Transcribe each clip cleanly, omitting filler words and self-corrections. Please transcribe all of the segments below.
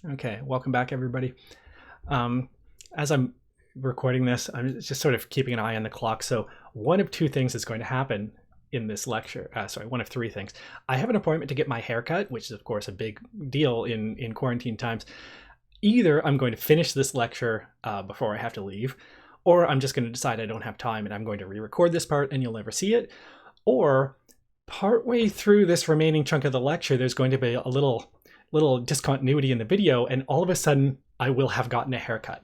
Okay, welcome back, everybody. As I'm recording this, I'm just sort of keeping an eye on the clock. So one of two things is going to happen in this lecture. One of three things. I have an appointment to get my hair cut, which is, of course, a big deal in quarantine times. Either I'm going to finish this lecture before I have to leave, or I'm just going to decide I don't have time and I'm going to re-record this part and you'll never see it. Or partway through this remaining chunk of the lecture, there's going to be a little discontinuity in the video, and all of a sudden I will have gotten a haircut.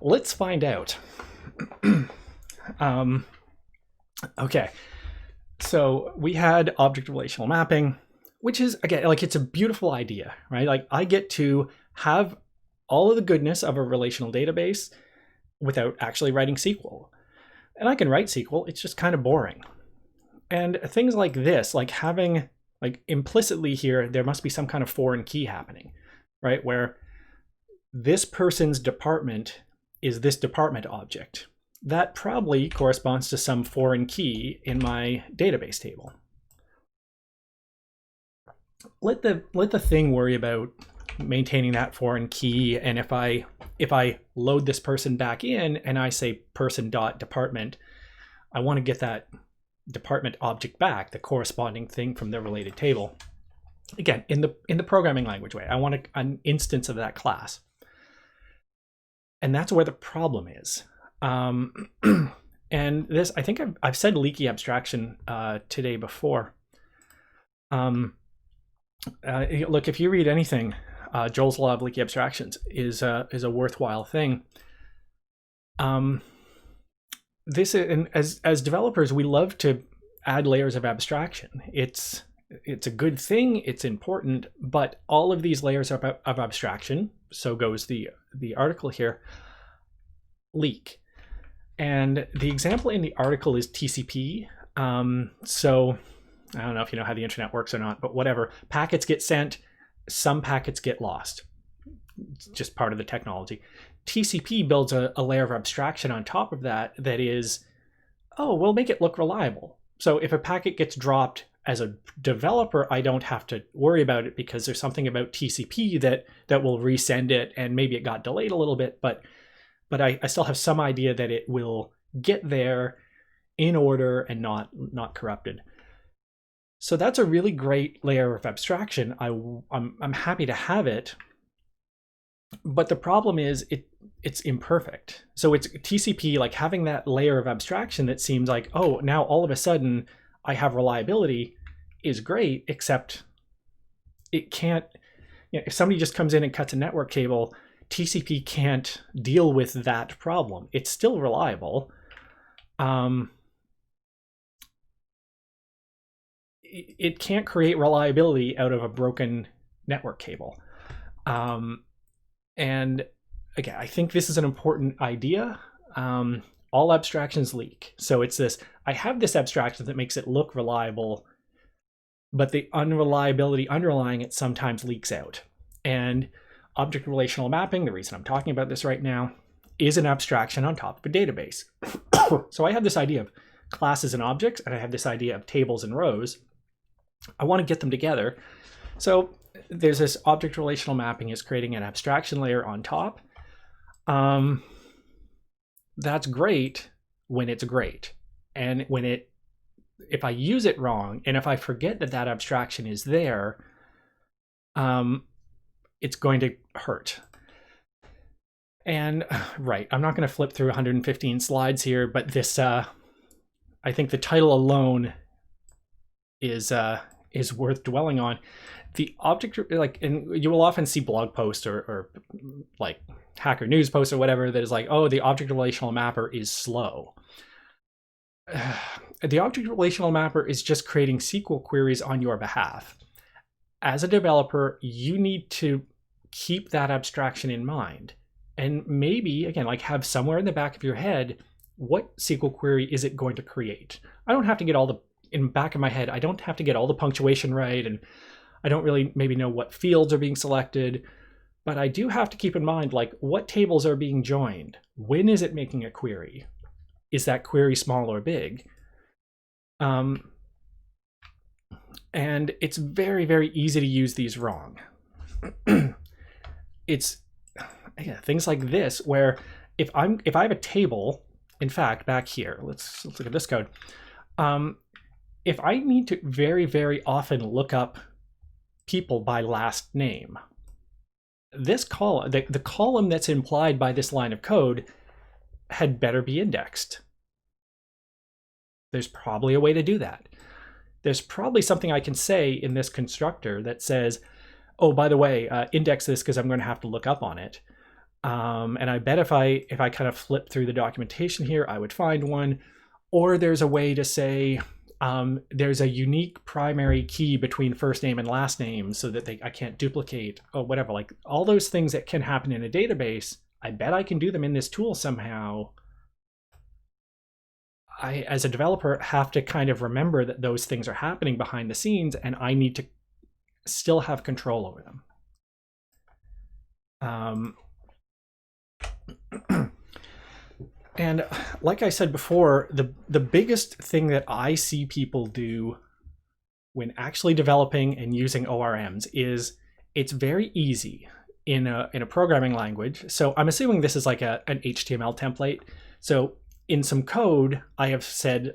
Let's find out. Okay, so we had object relational mapping, which is, again, like, it's a beautiful idea, right? Like, I get to have all of the goodness of a relational database without actually writing SQL. And I can write SQL, it's just kind of boring. And things like this, like having, like, implicitly here, there must be some kind of foreign key happening, right? Where this person's department is this department object. That probably corresponds to some foreign key in my database table. Let the thing worry about maintaining that foreign key. And if I load this person back in and I say person.department, I want to get that department object back, the corresponding thing from the related table. Again, in the programming language way, I want an instance of that class. And that's where the problem is. And this, I think I've said leaky abstraction today before. Look, if you read anything, Joel's Law of Leaky Abstractions is a worthwhile thing. This, and as developers, we love to add layers of abstraction. It's a good thing, it's important, but all of these layers of abstraction, so goes the article here, leak. And the example in the article is TCP. So I don't know if you know how the internet works or not, but whatever. Packets get sent, some packets get lost. It's just part of the technology. TCP builds a layer of abstraction on top of that is, oh, we'll make it look reliable. So if a packet gets dropped, as a developer, I don't have to worry about it because there's something about TCP that will resend it, and maybe it got delayed a little bit, but I still have some idea that it will get there in order and not corrupted. So that's a really great layer of abstraction. I'm happy to have it, but the problem is it's imperfect. So it's TCP, like having that layer of abstraction that seems like, oh, now all of a sudden I have reliability, is great, except it can't, if somebody just comes in and cuts a network cable, TCP can't deal with that problem. It's still reliable. It can't create reliability out of a broken network cable. And again, I think this is an important idea. All abstractions leak. So it's this, I have this abstraction that makes it look reliable, but the unreliability underlying it sometimes leaks out. And object relational mapping, the reason I'm talking about this right now, is an abstraction on top of a database. So I have this idea of classes and objects, and I have this idea of tables and rows. I want to get them together. So there's this object relational mapping is creating an abstraction layer on top. That's great when it's great. And if I use it wrong, and if I forget that abstraction is there, it's going to hurt. And right, I'm not going to flip through 115 slides here, but this, I think the title alone is worth dwelling on. The object, like, and you will often see blog posts or like Hacker News posts or whatever that is like, oh, the object relational mapper is slow. The object relational mapper is just creating SQL queries on your behalf. As a developer, you need to keep that abstraction in mind. And maybe, again, like, have somewhere in the back of your head, what SQL query is it going to create? I don't have to get in the back of my head, I don't have to get all the punctuation right, and I don't really maybe know what fields are being selected, but I do have to keep in mind, like, what tables are being joined? When is it making a query? Is that query small or big? And it's very, very easy to use these wrong. it's things like this where if I have a table, in fact, back here, let's look at this code. If I need to very, very often look up people by last name, this column, the column that's implied by this line of code, had better be indexed. There's probably a way to do that. There's probably something I can say in this constructor that says, oh, by the way, index this because I'm going to have to look up on it. And I bet if I kind of flip through the documentation here, I would find one. Or there's a way to say there's a unique primary key between first name and last name so that I can't duplicate or whatever. Like all those things that can happen in a database, I bet I can do them in this tool somehow. I, as a developer, have to kind of remember that those things are happening behind the scenes and I need to still have control over them. And like I said before, the biggest thing that I see people do when actually developing and using ORMs is it's very easy in a programming language. So I'm assuming this is like an HTML template. So in some code, I have said,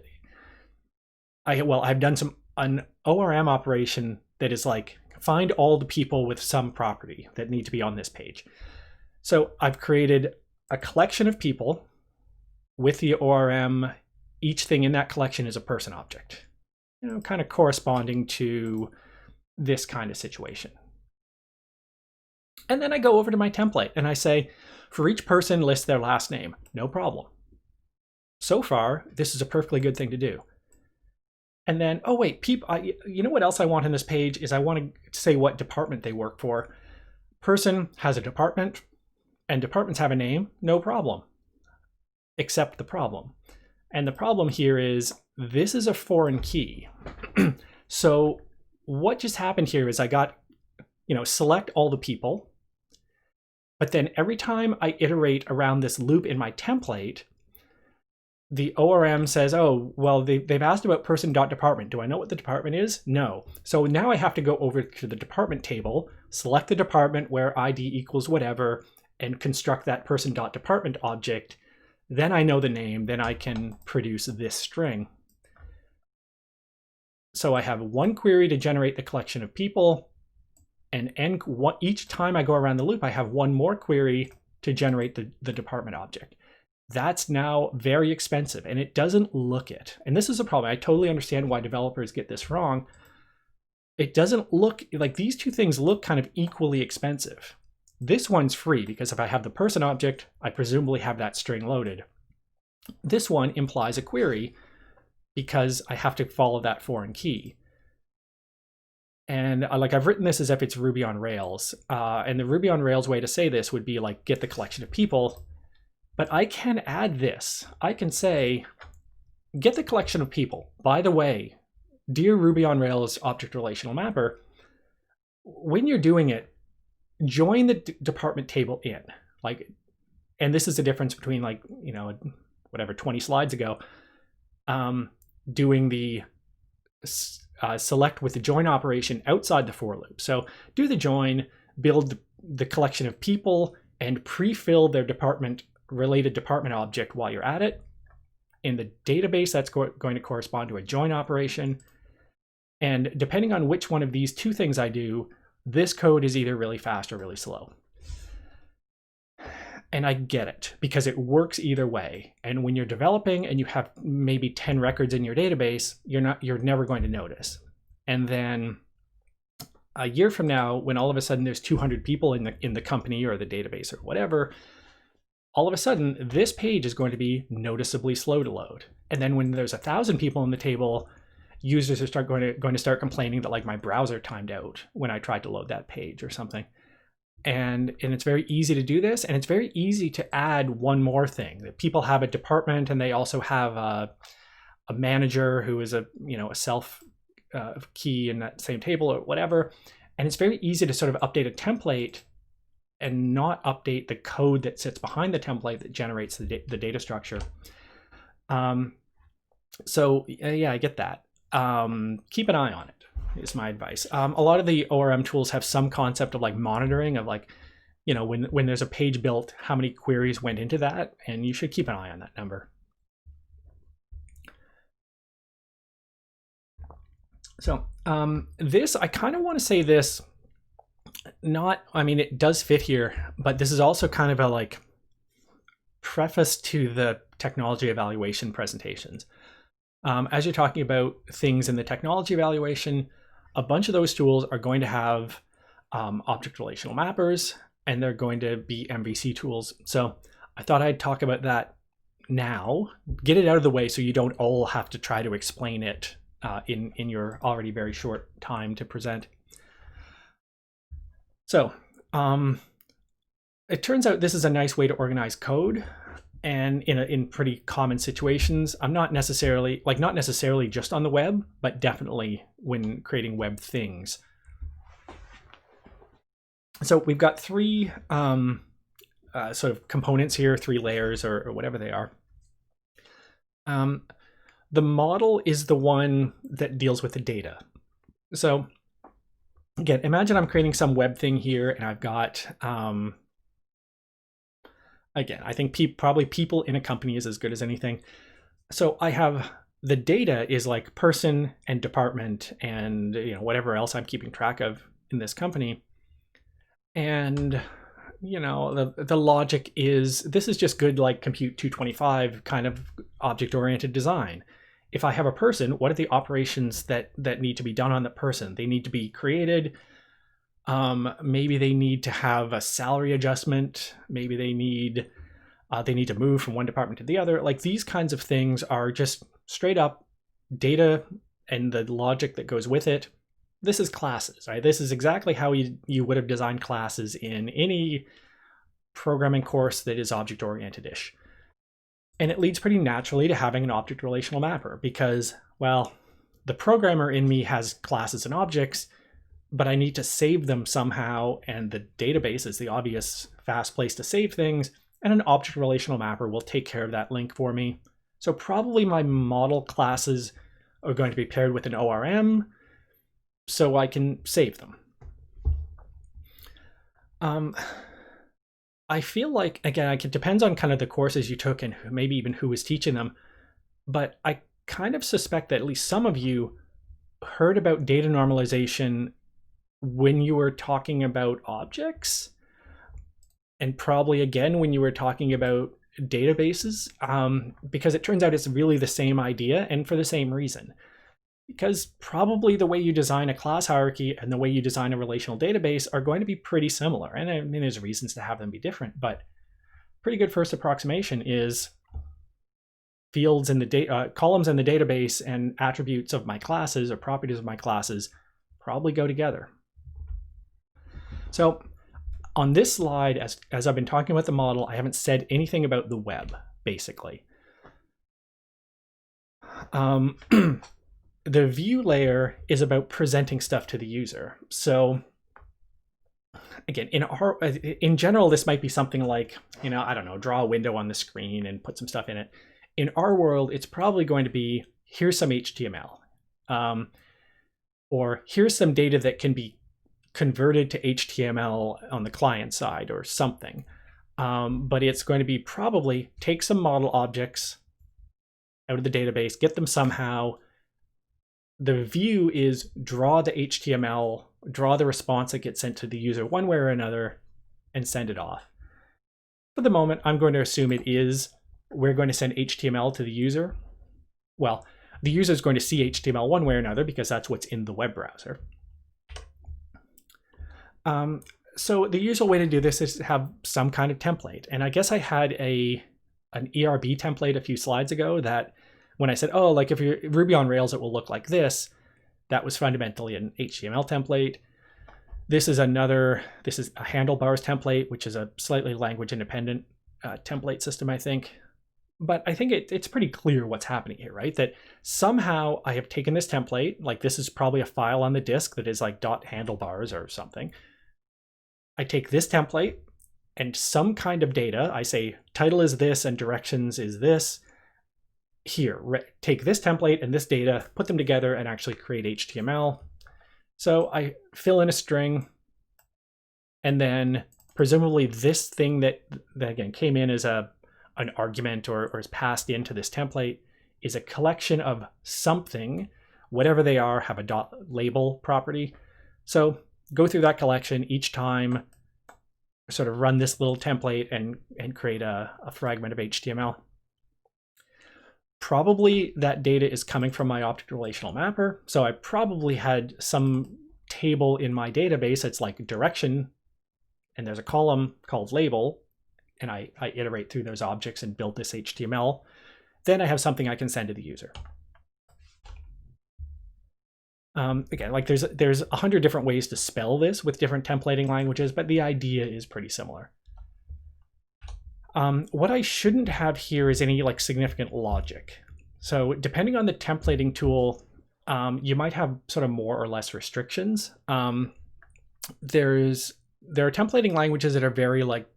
I've done an ORM operation that is like, find all the people with some property that need to be on this page. So I've created a collection of people with the ORM. Each thing in that collection is a person object, kind of corresponding to this kind of situation. And then I go over to my template and I say, for each person, list their last name. No problem. So far, this is a perfectly good thing to do. And then, oh wait, people, you know what else I want in this page is I want to say what department they work for. Person has a department and departments have a name, no problem. Except the problem. And the problem here is this is a foreign key. So what just happened here is I got, select all the people, but then every time I iterate around this loop in my template, the ORM says, oh, well, they've asked about person.department. Do I know what the department is? No. So now I have to go over to the department table, select the department where ID equals whatever, and construct that person.department object. Then I know the name, then I can produce this string. So I have one query to generate the collection of people, and each time I go around the loop, I have one more query to generate the department object. That's now very expensive, and it doesn't look it. And this is a problem. I totally understand why developers get this wrong. It doesn't look like these two things look kind of equally expensive. This one's free because if I have the person object, I presumably have that string loaded. This one implies a query because I have to follow that foreign key. And I've written this as if it's Ruby on Rails. And the Ruby on Rails way to say this would be like, get the collection of people. But I can add this. I can say, get the collection of people. By the way, dear Ruby on Rails object relational mapper, when you're doing it, join the department table in. And this is the difference between 20 slides ago, doing the select with the join operation outside the for loop. So do the join, build the collection of people, and pre-fill their related department object while you're at it. In the database, that's going to correspond to a join operation. And depending on which one of these two things I do, this code is either really fast or really slow. And I get it because it works either way. And when you're developing and you have maybe 10 records in your database, you're never going to notice. And then a year from now, when all of a sudden there's 200 people in the company or the database or whatever, all of a sudden this page is going to be noticeably slow to load. And then when there's 1,000 people in the table, users are going to start complaining that my browser timed out when I tried to load that page or something. And it's very easy to do this, and it's very easy to add one more thing. That people have a department, and they also have a manager who is a self key in that same table or whatever. And it's very easy to sort of update a template and not update the code that sits behind the template that generates the data structure. So yeah, I get that. Keep an eye on it is my advice. A lot of the ORM tools have some concept of monitoring of you know, when there's a page built, how many queries went into that, and you should keep an eye on that number. So this, I kind of want to say this, not, I mean, it does fit here, but this is also kind of a like preface to the technology evaluation presentations. As you're talking about things in the technology evaluation, a bunch of those tools are going to have object relational mappers, and they're going to be MVC tools. So I thought I'd talk about that now, get it out of the way so you don't all have to try to explain it in your already very short time to present. So it turns out this is a nice way to organize code, and in pretty common situations. I'm not necessarily just on the web, but definitely when creating web things. So we've got three sort of components here, three layers or whatever they are. The model is the one that deals with the data. So again, imagine I'm creating some web thing here, and I've got, again, I think probably people in a company is as good as anything. So I have the data is like person and department and, you know, whatever else I'm keeping track of in this company. And, you know, the logic is, this is just good like Compute 225 kind of object-oriented design. If I have a person, what are the operations that need to be done on the person? They need to be created. Maybe they need to have a salary adjustment. Maybe they need to move from one department to the other. Like, these kinds of things are just straight up data and the logic that goes with it. This is classes, right? This is exactly how you would have designed classes in any programming course that is object-oriented-ish. And it leads pretty naturally to having an object relational mapper because, well, the programmer in me has classes and objects, but I need to save them somehow, and the database is the obvious fast place to save things, and an object relational mapper will take care of that link for me. So probably my model classes are going to be paired with an ORM so I can save them. I feel like, again, it depends on kind of the courses you took and maybe even who was teaching them, but I kind of suspect that at least some of you heard about data normalization when you were talking about objects, and probably again when you were talking about databases, because it turns out it's really the same idea and for the same reason. Because probably the way you design a class hierarchy and the way you design a relational database are going to be pretty similar. And I mean, there's reasons to have them be different, but pretty good first approximation is fields in the data, columns in the database and attributes of my classes or properties of my classes probably go together. So on this slide, as I've been talking about the model, I haven't said anything about the web, basically. The view layer is about presenting stuff to the user. So again, in general, this might be something like, you know, I don't know, draw a window on the screen and put some stuff in it. In our world, it's probably going to be, here's some HTML, or here's some data that can be converted to HTML on the client side or something. But it's going to be probably take some model objects out of the database, get them somehow. The view is draw the HTML, draw the response that gets sent to the user one way or another, and send it off. For the moment, I'm going to assume it is, we're going to send HTML to the user. Well, the user is going to see HTML one way or another because that's what's in the web browser. So the usual way to do this is to have some kind of template. And I guess I had an ERB template a few slides ago that when I said, oh, like if you're Ruby on Rails, it will look like this. That was fundamentally an HTML template. This is a handlebars template, which is a slightly language independent template system, I think. But I think it's pretty clear what's happening here, right? That somehow I have taken this template, like this is probably a file on the disk that is like .handlebars or something. I take this template and some kind of data, I say title is this and directions is this. Here, take this template and this data, put them together and actually create HTML. So I fill in a string and then presumably this thing that again came in as an argument or is passed into this template is a collection of something, whatever they are, have a dot label property. So go through that collection each time, sort of run this little template and create a fragment of HTML. Probably that data is coming from my object relational mapper. So I probably had some table in my database that's like direction, and there's a column called label, and I iterate through those objects and build this HTML. Then I have something I can send to the user. Again, like there's 100 different ways to spell this with different templating languages, but the idea is pretty similar. What I shouldn't have here is any like significant logic. So depending on the templating tool, you might have sort of more or less restrictions. There are templating languages that are very like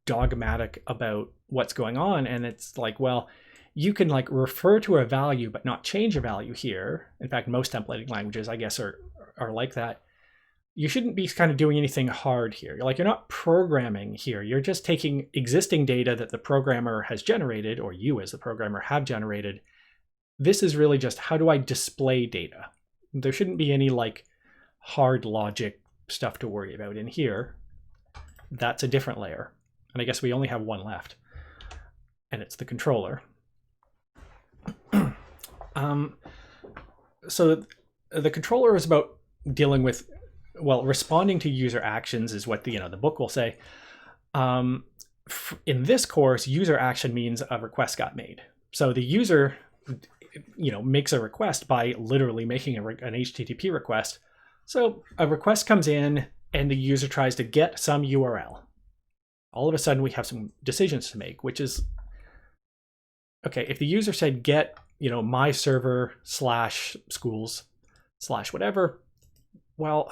dogmatic about what's going on, and it's like, well, you can like refer to a value but not change a value here. In fact, most templating languages, I guess, are like that. You shouldn't be kind of doing anything hard here. You're not programming here. You're just taking existing data that the programmer has generated, or you as the programmer have generated. This is really just how do I display data? There shouldn't be any like hard logic stuff to worry about in here. That's a different layer. And I guess we only have one left, and it's the controller. So the controller is about dealing with, well, responding to user actions is what the book will say. In this course, user action means a request got made. So the user, makes a request by literally making an HTTP request. So a request comes in and the user tries to get some URL. All of a sudden we have some decisions to make, which is, okay, if the user said get, my server /schools/ whatever, well,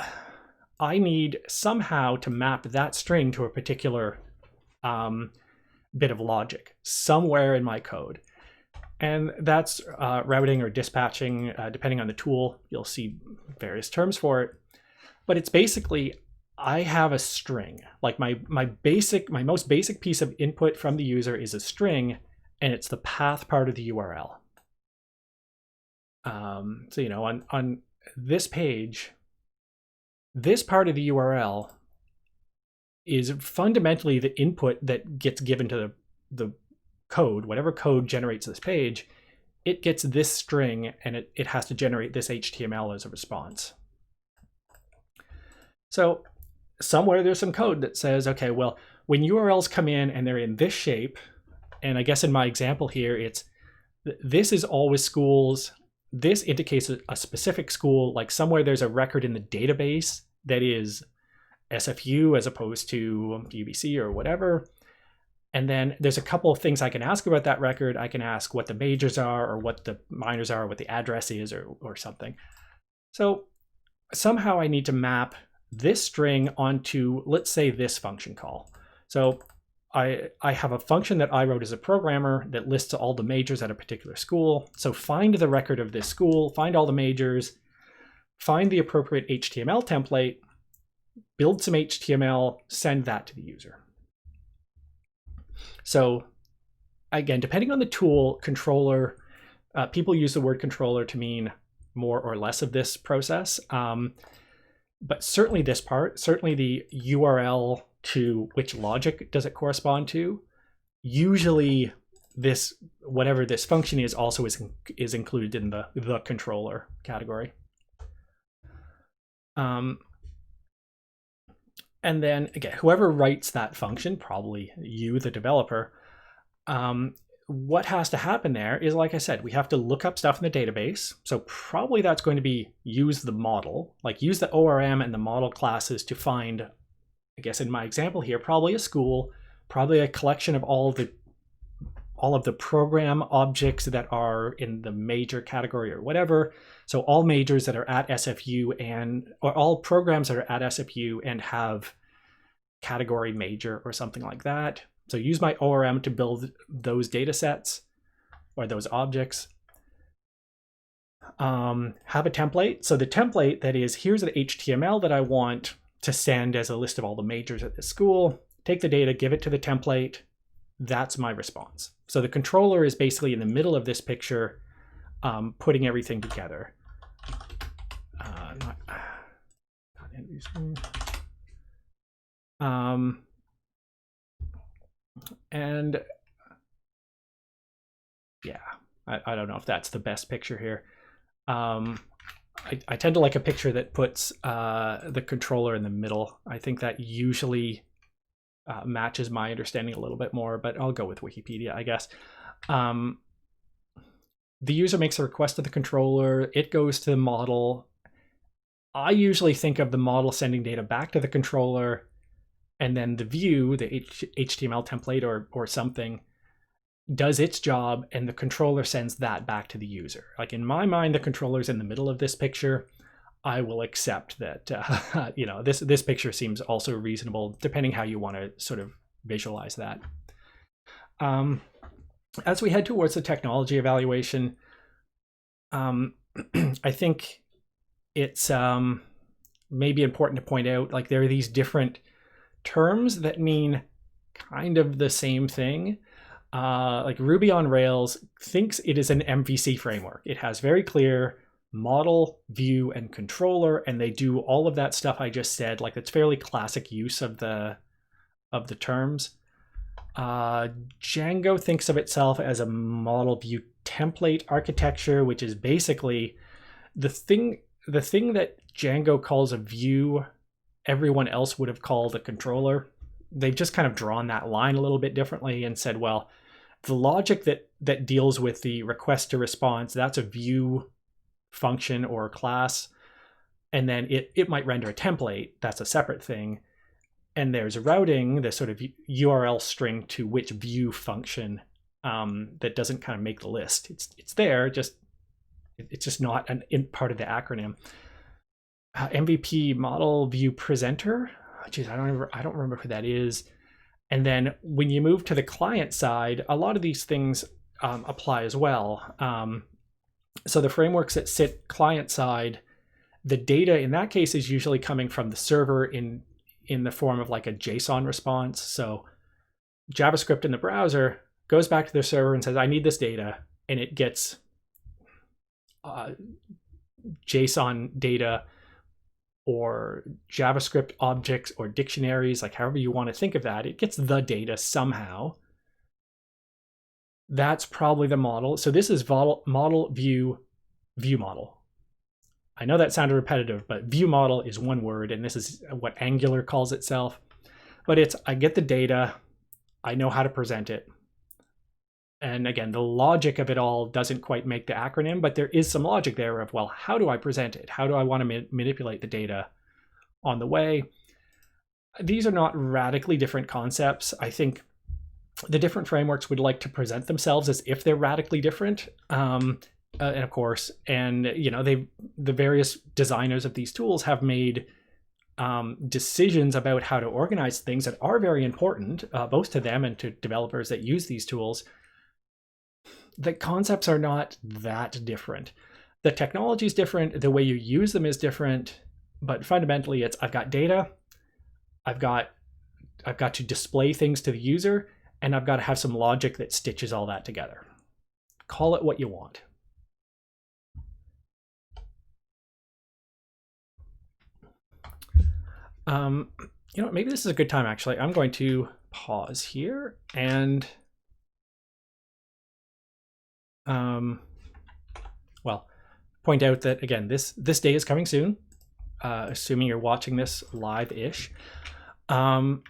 I need somehow to map that string to a particular bit of logic somewhere in my code. And that's routing or dispatching, depending on the tool. You'll see various terms for it. But it's basically, I have a string. Like my most basic piece of input from the user is a string, and it's the path part of the URL. So on this page, this part of the URL is fundamentally the input that gets given to the code. Whatever code generates this page, it gets this string, and it has to generate this HTML as a response. So somewhere there's some code that says, okay, well, when URLs come in and they're in this shape, and I guess in my example here, it's this is always schools. This indicates a specific school, like somewhere there's a record in the database that is SFU as opposed to UBC or whatever. And then there's a couple of things I can ask about that record. I can ask what the majors are, or what the minors are, or what the address is, or something. So somehow I need to map this string onto, let's say, this function call. So I have a function that I wrote as a programmer that lists all the majors at a particular school. So find the record of this school, find all the majors, find the appropriate HTML template, build some HTML, send that to the user. So again, depending on the tool, controller, people use the word controller to mean more or less of this process. But certainly this part, certainly the URL to which logic does it correspond to, usually this, whatever this function is, also is included in the controller category. And then again, whoever writes that function, probably you, the developer, what has to happen there is, like I said, we have to look up stuff in the database. So probably that's going to be use the model, like use the ORM and the model classes to find, I guess in my example here, probably a school, probably a collection of all of the program objects that are in the major category or whatever. So all majors that are at SFU or all programs that are at SFU and have category major or something like that. So use my ORM to build those data sets or those objects. Have a template. So the template that is, here's the HTML that I want to send as a list of all the majors at this school. take the data, give it to the template. That's my response. So the controller is basically in the middle of this picture, putting everything together. And yeah, I don't know if that's the best picture here. I tend to like a picture that puts the controller in the middle. I think that usually matches my understanding a little bit more, but I'll go with Wikipedia, I guess. The user makes a request to the controller. It goes to the model. I usually think of the model sending data back to the controller, and then the view, the HTML template or something, does its job, and the controller sends that back to the user. Like in my mind, the controller's in the middle of this picture. I will accept that, you know, this picture seems also reasonable, depending how you want to sort of visualize that. As we head towards the technology evaluation, I think it's maybe important to point out, like, there are these different terms that mean kind of the same thing. Like Ruby on Rails thinks it is an MVC framework. It has very clear model, view, and controller, and they do all of that stuff I just said. Like, it's fairly classic use of the terms. Django thinks of itself as a model view template architecture, which is basically the thing that Django calls a view, everyone else would have called a controller. They've just kind of drawn that line a little bit differently and said, well, the logic that deals with the request to response, that's a view function or class. And then it might render a template, that's a separate thing. And there's routing, the sort of URL string to which view function that doesn't kind of make the list. It's there, it's just not part of the acronym. MVP, model view presenter. Geez, I don't remember who that is. And then when you move to the client side, a lot of these things apply as well. So the frameworks that sit client side, the data in that case is usually coming from the server in the form of like a JSON response. So JavaScript in the browser goes back to their server and says, I need this data, and it gets JSON data or JavaScript objects or dictionaries, like however you want to think of that. It gets the data somehow. That's probably the model. So this is model view model. I know that sounded repetitive, but view model is one word, and this is what Angular calls itself. But it's, I get the data, I know how to present it. And again, the logic of it all doesn't quite make the acronym, but there is some logic there of, well, how do I present it? How do I want to manipulate the data on the way? These are not radically different concepts. I think the different frameworks would like to present themselves as if they're radically different. And of course, and you know, the various designers of these tools have made decisions about how to organize things that are very important, both to them and to developers that use these tools. The concepts are not that different. The technology is different. The way you use them is different, but fundamentally it's, I've got data, I've got to display things to the user, and I've got to have some logic that stitches all that together. Call it what you want. You know, maybe this is a good time, actually. I'm going to pause here and well, point out that, again, this day is coming soon, assuming you're watching this live-ish. So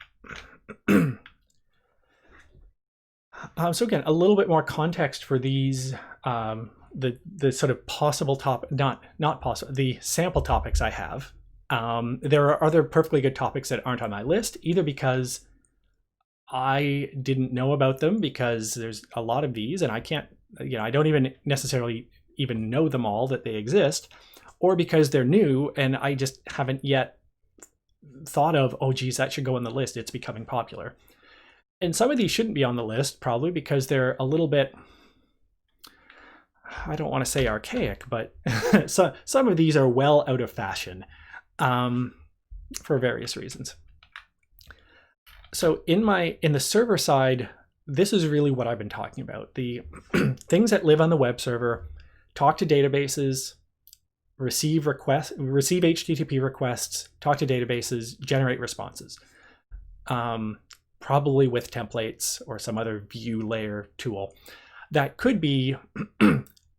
again, a little bit more context for these, the sort of possible not possible, the sample topics I have. There are other perfectly good topics that aren't on my list, either because I didn't know about them, because there's a lot of these and I can't, you know, I don't even necessarily even know them all that they exist, or because they're new and I just haven't yet thought of, oh geez, that should go on the list, it's becoming popular. And some of these shouldn't be on the list, probably because they're a little bit, I don't want to say archaic, but so some of these are well out of fashion for various reasons. So in the server side, this is really what I've been talking about. The things that live on the web server, talk to databases, receive HTTP requests, talk to databases, generate responses. Probably with templates or some other view layer tool. That could be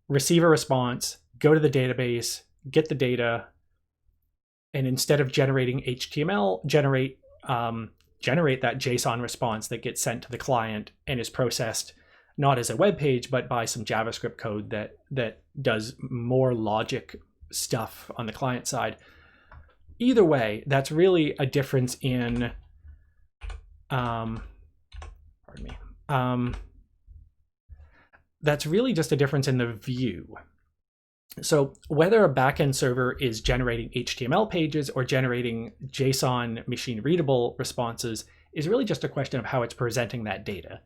receive a response, go to the database, get the data, and instead of generating HTML, generate that JSON response that gets sent to the client and is processed not as a web page, but by some JavaScript code that does more logic stuff on the client side. Either way, that's really a difference in that's really just a difference in the view. So whether a backend server is generating HTML pages or generating JSON machine readable responses is really just a question of how it's presenting that data.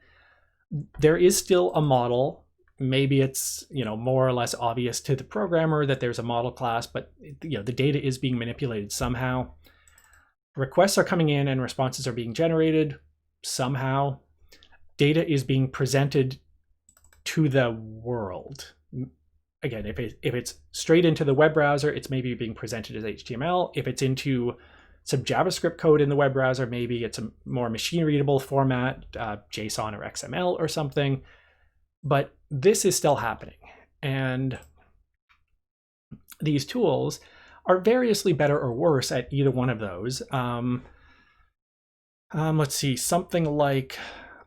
There is still a model. Maybe it's more or less obvious to the programmer that there's a model class, but the data is being manipulated somehow. Requests are coming in and responses are being generated somehow. Data is being presented to the world. Again, if it's straight into the web browser, it's maybe being presented as HTML. If it's into some JavaScript code in the web browser, maybe it's a more machine readable format, JSON or XML or something. But this is still happening. And these tools are variously better or worse at either one of those. Let's see, something like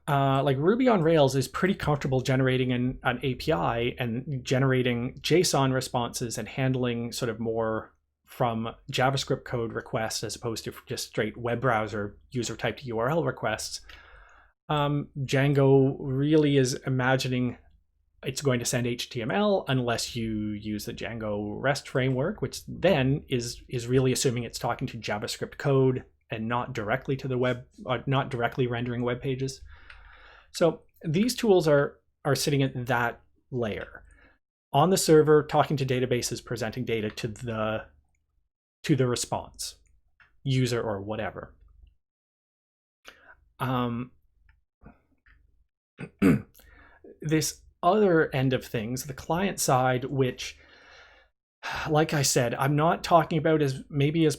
Ruby on Rails is pretty comfortable generating an API and generating JSON responses and handling sort of more from JavaScript code requests as opposed to just straight web browser user typed URL requests. Django really is imagining it's going to send HTML unless you use the Django REST framework, which then is really assuming it's talking to JavaScript code and not directly to the web, not directly rendering web pages. So these tools are sitting at that layer. On the server, talking to databases, presenting data to the response, user or whatever. This other end of things, the client side, which, like I said, I'm not talking about as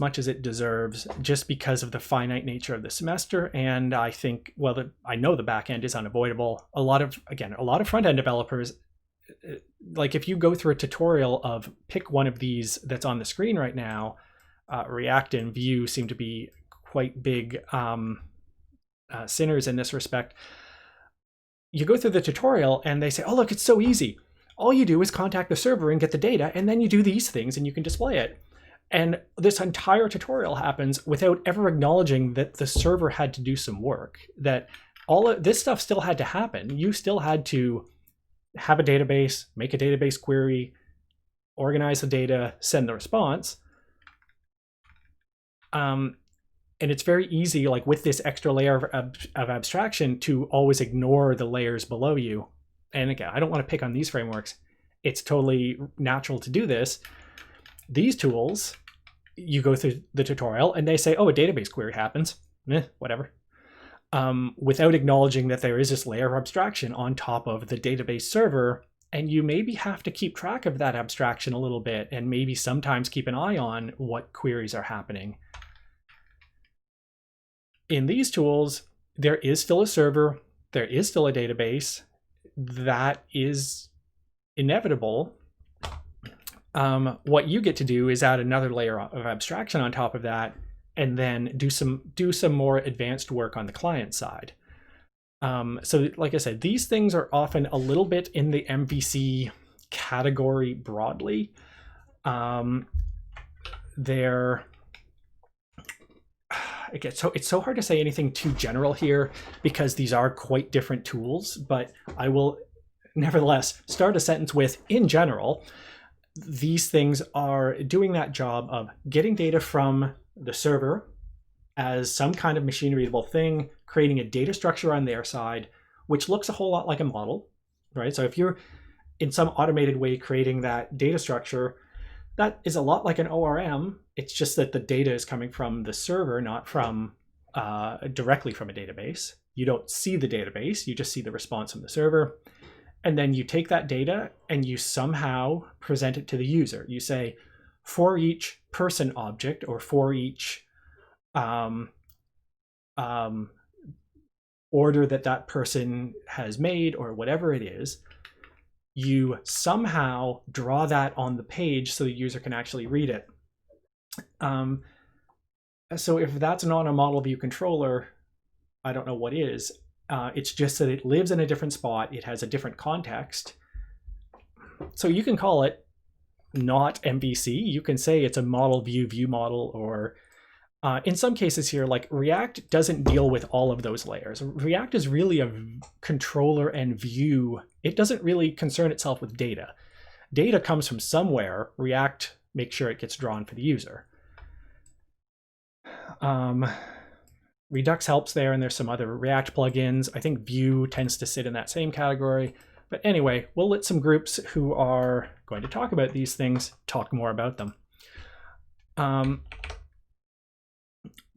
much as it deserves just because of the finite nature of the semester. And I think, I know the back end is unavoidable. A lot of front end developers, like if you go through a tutorial of pick one of these that's on the screen right now, React and Vue seem to be quite big sinners in this respect. You go through the tutorial and they say, oh, look, it's so easy. All you do is contact the server and get the data, and then you do these things and you can display it. And this entire tutorial happens without ever acknowledging that the server had to do some work, that all of this stuff still had to happen. You still had to have a database, make a database query, organize the data, send the response. And it's very easy, like with this extra layer of abstraction, to always ignore the layers below you. And again, I don't want to pick on these frameworks. It's totally natural to do this. These tools, you go through the tutorial and they say, oh, a database query happens. Whatever. Without acknowledging that there is this layer of abstraction on top of the database server. And you maybe have to keep track of that abstraction a little bit and maybe sometimes keep an eye on what queries are happening. In these tools, there is still a server, there is still a database. That is inevitable. What you get to do is add another layer of abstraction on top of that, and then do some more advanced work on the client side. So like I said, these things are often a little bit in the MVC category broadly. It's so hard to say anything too general here because these are quite different tools, but I will nevertheless start a sentence with, in general, these things are doing that job of getting data from the server as some kind of machine readable thing, creating a data structure on their side, which looks a whole lot like a model, right? So if you're in some automated way creating that data structure, that is a lot like an ORM. It's just that the data is coming from the server, not from directly from a database. You don't see the database, you just see the response from the server. And then you take that data and you somehow present it to the user. You say, for each person object or for each order that person has made or whatever it is, you somehow draw that on the page so the user can actually read it. So if that's not a model view controller, I don't know what is. It's just that it lives in a different spot. It has a different context. So you can call it not MVC. You can say it's a model view model, or in some cases here, like React doesn't deal with all of those layers. React is really a controller and view. It doesn't really concern itself with data. Data comes from somewhere. React makes sure it gets drawn for the user. Redux helps there, and there's some other React plugins. I think Vue tends to sit in that same category. But anyway, we'll let some groups who are going to talk about these things talk more about them.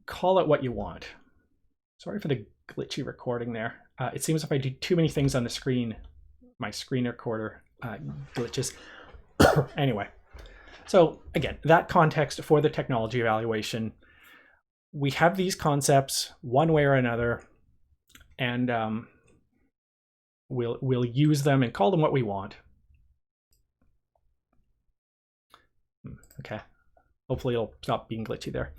Call it what you want. Sorry for the glitchy recording there. It seems if I do too many things on the screen, my screen recorder glitches. Anyway, so again, that context for the technology evaluation. We have these concepts one way or another, and we'll use them and call them what we want. Okay, hopefully it'll stop being glitchy there.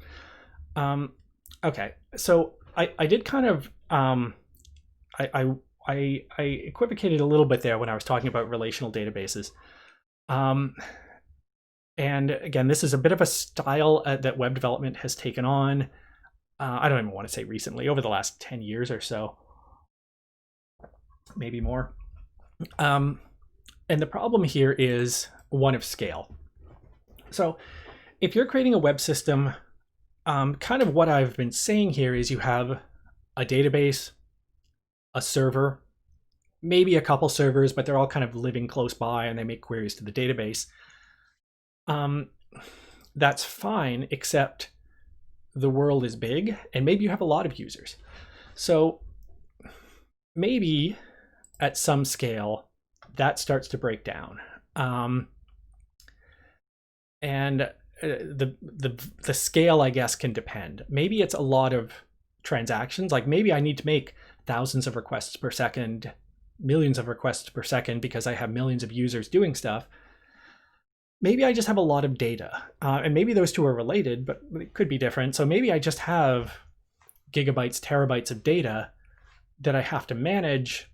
Okay, so I did kind of I equivocated a little bit there when I was talking about relational databases. And again, this is a bit of a style that web development has taken on. I don't even want to say recently, over the last 10 years or so, maybe more. And the problem here is one of scale. So if you're creating a web system, kind of what I've been saying here is you have a database, a server, maybe a couple servers, but they're all kind of living close by and they make queries to the database. That's fine, except the world is big and maybe you have a lot of users. So maybe at some scale that starts to break down. And the scale, I guess, can depend. Maybe it's a lot of transactions. Like maybe I need to make thousands of requests per second, millions of requests per second because I have millions of users doing stuff. Maybe I just have a lot of data, and maybe those two are related, but it could be different. So maybe I just have gigabytes, terabytes of data that I have to manage.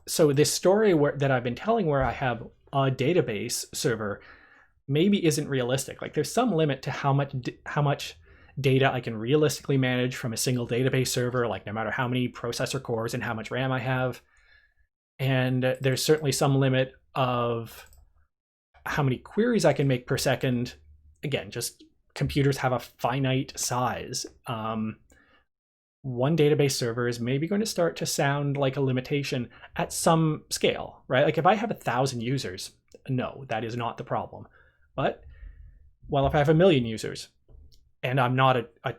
So this story that I've been telling where I have a database server maybe isn't realistic. Like there's some limit to how much data I can realistically manage from a single database server, like no matter how many processor cores and how much RAM I have. And there's certainly some limit of how many queries I can make per second. Again, just computers have a finite size. One database server is maybe going to start to sound like a limitation at some scale, right? Like if I have 1,000 users, no, that is not the problem. But, well, if I have 1 million users and I'm not a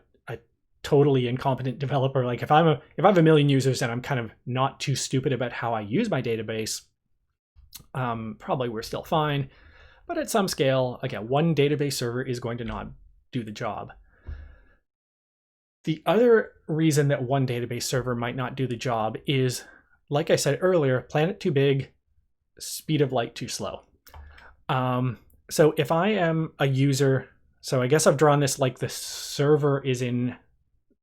totally incompetent developer, like if I have 1 million users and I'm kind of not too stupid about how I use my database, probably we're still fine. But at some scale, again, one database server is going to not do the job. The other reason that one database server might not do the job is, like I said earlier, planet too big, speed of light too slow. So if I am a user, so I guess I've drawn this like the server is in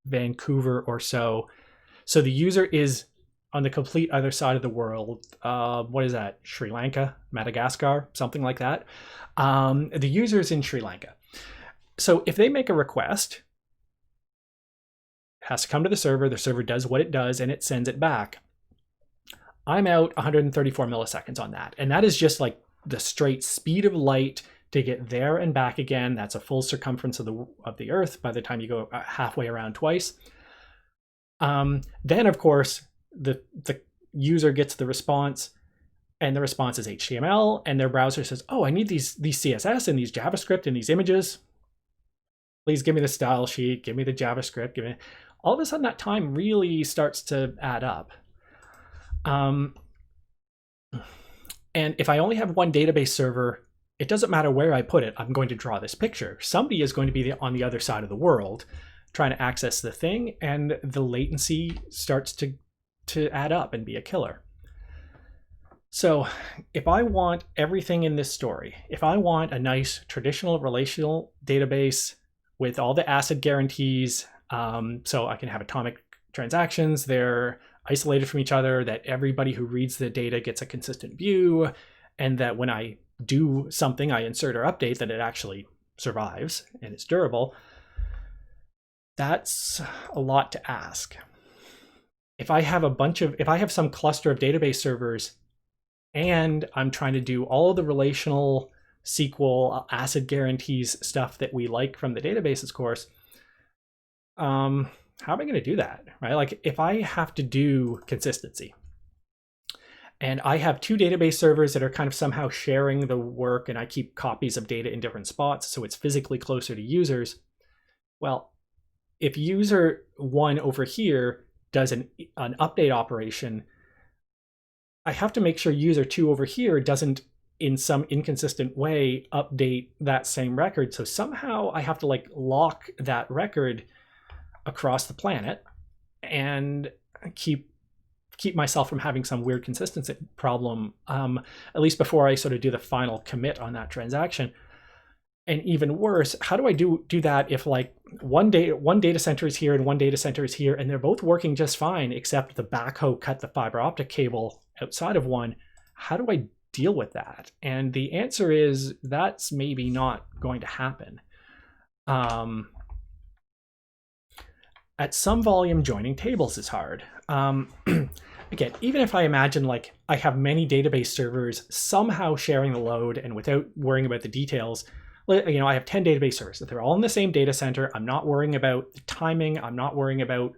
Vancouver or so. So the user is on the complete other side of the world. What is that? Sri Lanka, Madagascar, something like that. The user is in Sri Lanka. So if they make a request, it has to come to the server does what it does, and it sends it back. I'm out 134 milliseconds on that. And that is just like the straight speed of light to get there and back again. That's a full circumference of the Earth by the time you go halfway around twice. Then, of course, the user gets the response, and the response is HTML, and their browser says, oh, I need these CSS and these JavaScript and these images. Please give me the style sheet, give me the JavaScript, give me. All of a sudden, that time really starts to add up. And if I only have one database server, it doesn't matter where I put it, I'm going to draw this picture. Somebody is going to be on the other side of the world trying to access the thing, and the latency starts to add up and be a killer. So if I want everything in this story, if I want a nice traditional relational database with all the ACID guarantees, so I can have atomic transactions, they're isolated from each other, that everybody who reads the data gets a consistent view, and that when I do something, I insert or update, that it actually survives and it's durable, that's a lot to ask. If I have some cluster of database servers and I'm trying to do all the relational SQL ACID guarantees stuff that we like from the databases course, how am I going to do that, right? Like if I have to do consistency and I have two database servers that are kind of somehow sharing the work, and I keep copies of data in different spots so it's physically closer to users, well, if user one over here does an update operation, I have to make sure user two over here doesn't in some inconsistent way update that same record. So somehow I have to like lock that record across the planet and keep myself from having some weird consistency problem, at least before I sort of do the final commit on that transaction. And even worse, how do I do that if like one data center is here and one data center is here and they're both working just fine, except the backhoe cut the fiber optic cable outside of one? How do I deal with that? And the answer is that's maybe not going to happen. At some volume, joining tables is hard. Again, even if I imagine like I have many database servers somehow sharing the load and without worrying about the details, you know, I have 10 database servers. If they're all in the same data center, I'm not worrying about the timing. I'm not worrying about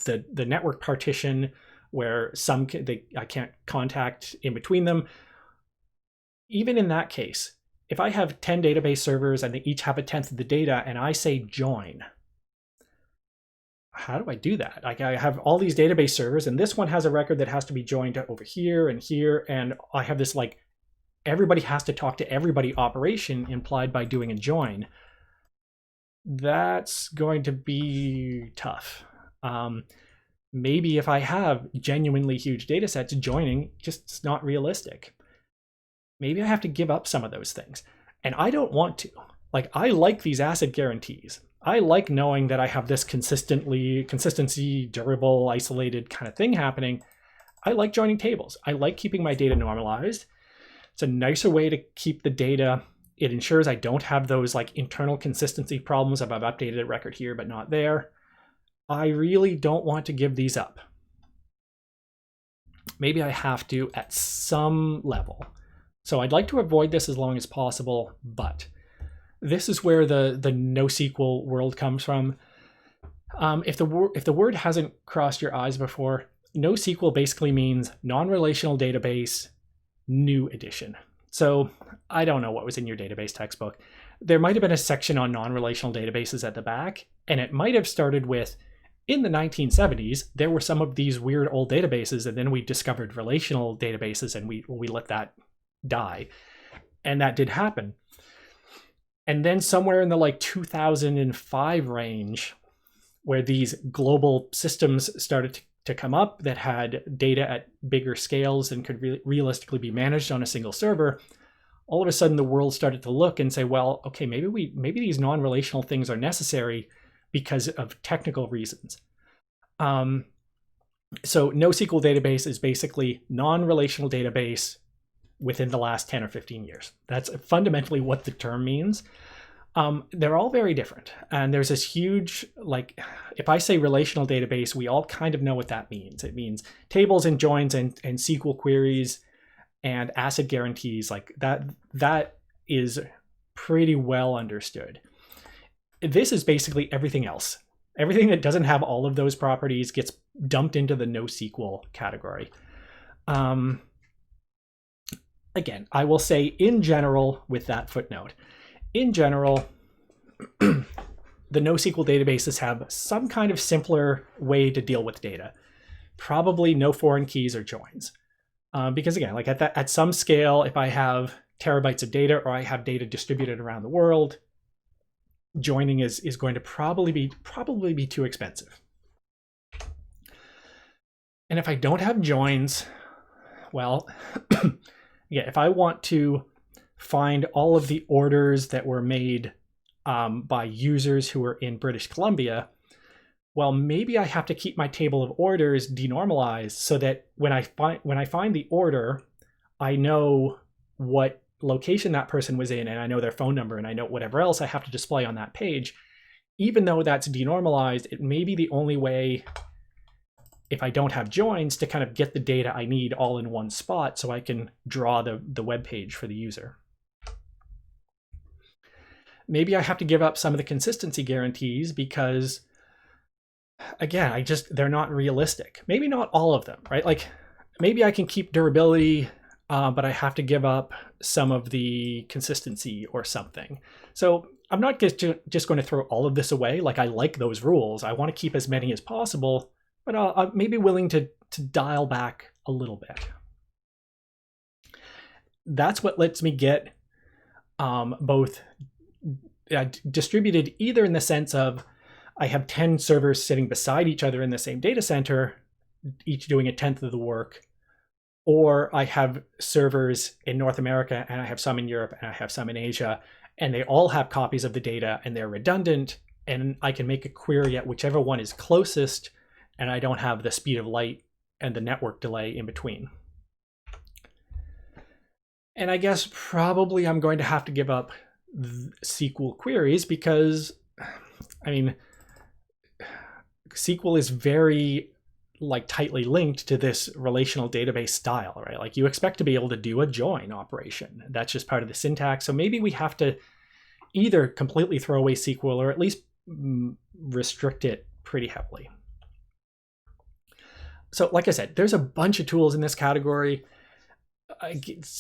the network partition where I can't contact in between them. Even in that case, if I have 10 database servers and they each have a tenth of the data and I say join, how do I do that? Like I have all these database servers and this one has a record that has to be joined over here and here. And I have this like, everybody has to talk to everybody operation implied by doing a join. That's going to be tough. Maybe if I have genuinely huge data sets, joining just not realistic. Maybe I have to give up some of those things. And I don't want to. Like I like these ACID guarantees. I like knowing that I have this consistency, durable, isolated kind of thing happening. I like joining tables. I like keeping my data normalized. It's a nicer way to keep the data. It ensures I don't have those like internal consistency problems of I've updated a record here but not there. I really don't want to give these up. Maybe I have to at some level. So I'd like to avoid this as long as possible, but this is where the NoSQL world comes from. If the word hasn't crossed your eyes before, NoSQL basically means non-relational database, new edition. So I don't know what was in your database textbook. There might have been a section on non-relational databases at the back, and it might have started with, in the 1970s, there were some of these weird old databases, and then we discovered relational databases, and we let that die. And that did happen. And then somewhere in the like 2005 range, where these global systems started to come up that had data at bigger scales and could realistically be managed on a single server, all of a sudden the world started to look and say, well, okay, maybe these non-relational things are necessary because of technical reasons. So NoSQL database is basically non-relational database within the last 10 or 15 years. That's fundamentally what the term means. They're all very different. And there's this huge, like, if I say relational database, we all kind of know what that means. It means tables and joins and SQL queries and ACID guarantees. Like that is pretty well understood. This is basically everything else. Everything that doesn't have all of those properties gets dumped into the NoSQL category. Again, I will say in general, with that footnote, in general, the the NoSQL databases have some kind of simpler way to deal with data. Probably no foreign keys or joins. Because again, like at some scale, if I have terabytes of data or I have data distributed around the world, joining is going to probably be too expensive. And if I don't have joins, well, yeah, if I want to find all of the orders that were made by users who are in British Columbia, well, maybe I have to keep my table of orders denormalized so that when I find the order, I know what location that person was in, and I know their phone number, and I know whatever else I have to display on that page. Even though that's denormalized, it may be the only way, if I don't have joins, to kind of get the data I need all in one spot so I can draw the web page for the user. Maybe I have to give up some of the consistency guarantees because, again, they're not realistic. Maybe not all of them, right? Like maybe I can keep durability, but I have to give up some of the consistency or something. So I'm not just going to throw all of this away. Like I like those rules. I want to keep as many as possible, but I'm maybe willing to dial back a little bit. That's what lets me get both distributed, either in the sense of I have 10 servers sitting beside each other in the same data center, each doing 1/10 of the work, or I have servers in North America and I have some in Europe and I have some in Asia, and they all have copies of the data and they're redundant, and I can make a query at whichever one is closest, and I don't have the speed of light and the network delay in between. And I guess probably I'm going to have to give up SQL queries because, I mean, SQL is very tightly linked to this relational database style, right? Like you expect to be able to do a join operation. That's just part of the syntax. So maybe we have to either completely throw away SQL or at least restrict it pretty heavily. So like I said, there's a bunch of tools in this category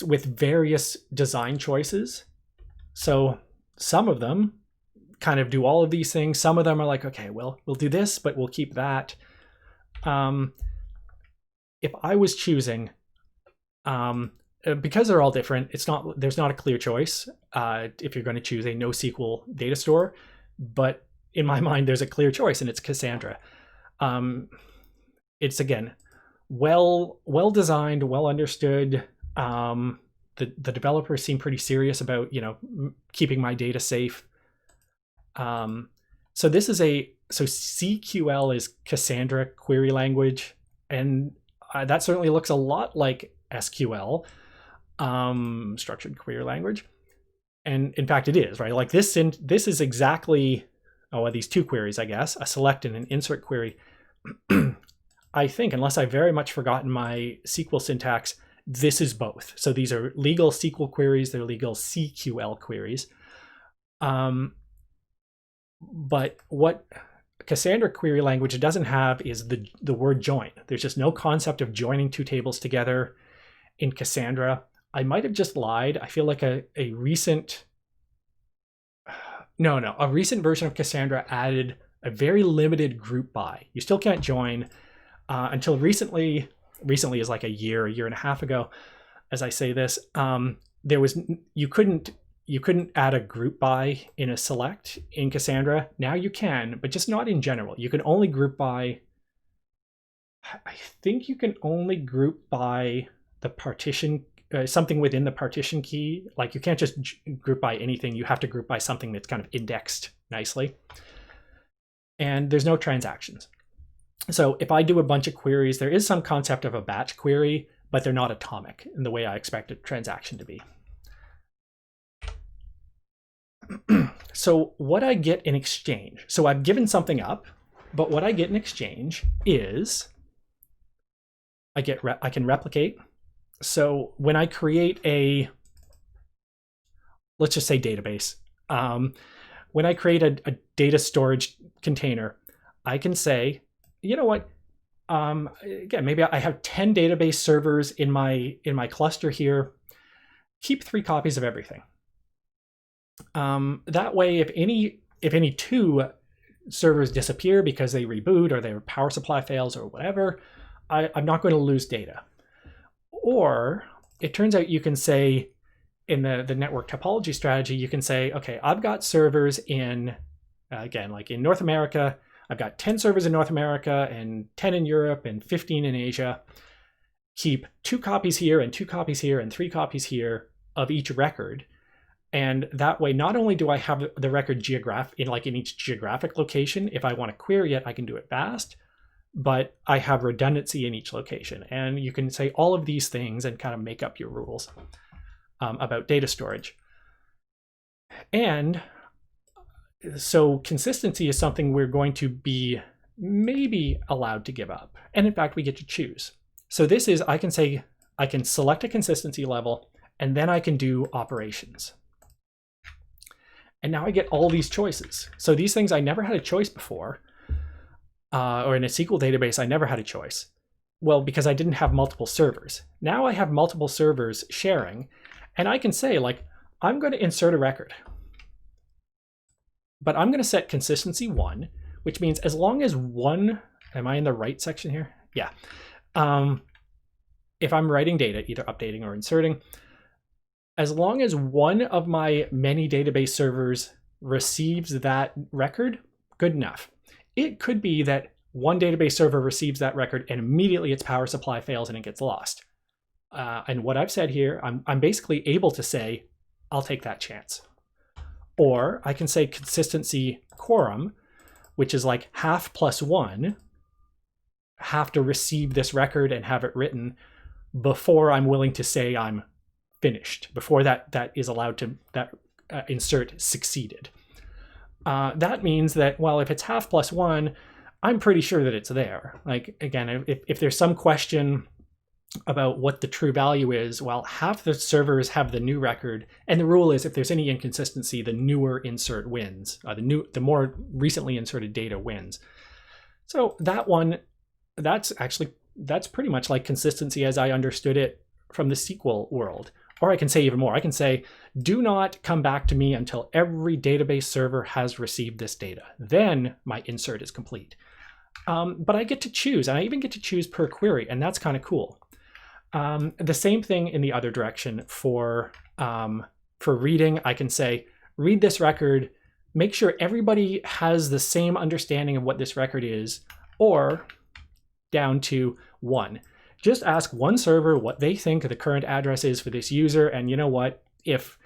with various design choices. So some of them kind of do all of these things. Some of them are like, okay, well, we'll do this, but we'll keep that. If I was choosing, because they're all different, there's not a clear choice if you're going to choose a NoSQL data store. But in my mind, there's a clear choice, and it's Cassandra. It's, again, well designed, well understood. The developers seem pretty serious about keeping my data safe. So CQL is Cassandra query language, and that certainly looks a lot like SQL, structured query language. And in fact, it is, right? Like this is exactly, these two queries, I guess, a select and an insert query. I think, unless I've very much forgotten my SQL syntax, this is both. So these are legal SQL queries, they're legal CQL queries. But what Cassandra query language doesn't have is the word join. There's just no concept of joining two tables together in Cassandra. I might have just lied. I feel like a recent version of Cassandra added a very limited group by. You still can't join until recently. Recently is like a year and a half ago, as I say this. You couldn't add a group by in a select in Cassandra. Now you can, but just not in general. You can only group by, I think you can only group by the partition, something within the partition key. Like you can't just group by anything. You have to group by something that's kind of indexed nicely. And there's no transactions. So if I do a bunch of queries, there is some concept of a batch query, but they're not atomic in the way I expect a transaction to be. So what I get in exchange, so I've given something up, but what I get in exchange is I can replicate. So when I create let's just say database, when I create a data storage container, I can say, you know what? Again, maybe I have 10 database servers in my cluster here. Keep 3 copies of everything. That way, if any two servers disappear because they reboot or their power supply fails or whatever, I'm not going to lose data. Or it turns out you can say, in the network topology strategy, you can say, okay, I've got servers in, again, like in North America, I've got 10 servers in North America and 10 in Europe and 15 in Asia. Keep 2 copies here and 2 copies here and 3 copies here of each record. And that way, not only do I have the record in each geographic location, if I want to query it, I can do it fast, but I have redundancy in each location. And you can say all of these things and kind of make up your rules about data storage. And so consistency is something we're going to be maybe allowed to give up. And in fact, we get to choose. So this is, I can say, I can select a consistency level, and then I can do operations. And now I get all these choices. So these things I never had a choice before, or in a SQL database, I never had a choice. Well, because I didn't have multiple servers. Now I have multiple servers sharing, and I can say, like, I'm going to insert a record, but I'm going to set consistency 1, which means as long as one, am I in the right section here? Yeah. If I'm writing data, either updating or inserting, as long as one of my many database servers receives that record, good enough. It could be that one database server receives that record and immediately its power supply fails and it gets lost. And what I've said here, I'm basically able to say, I'll take that chance. Or I can say consistency quorum, which is like half plus 1 have to receive this record and have it written before I'm willing to say I'm finished, before that is allowed to, that insert succeeded. That means that, well, if it's half plus 1, I'm pretty sure that it's there. Like, again, if there's some question about what the true value is, well, half the servers have the new record, and the rule is if there's any inconsistency, the newer insert wins. The more recently inserted data wins. So that one, that's pretty much like consistency as I understood it from the SQL world. Or I can say even more. I can say, do not come back to me until every database server has received this data. Then my insert is complete. But I get to choose, and I even get to choose per query, and that's kind of cool. The same thing in the other direction for reading. I can say, read this record, make sure everybody has the same understanding of what this record is, or down to 1. Just ask one server what they think the current address is for this user, and you know what? If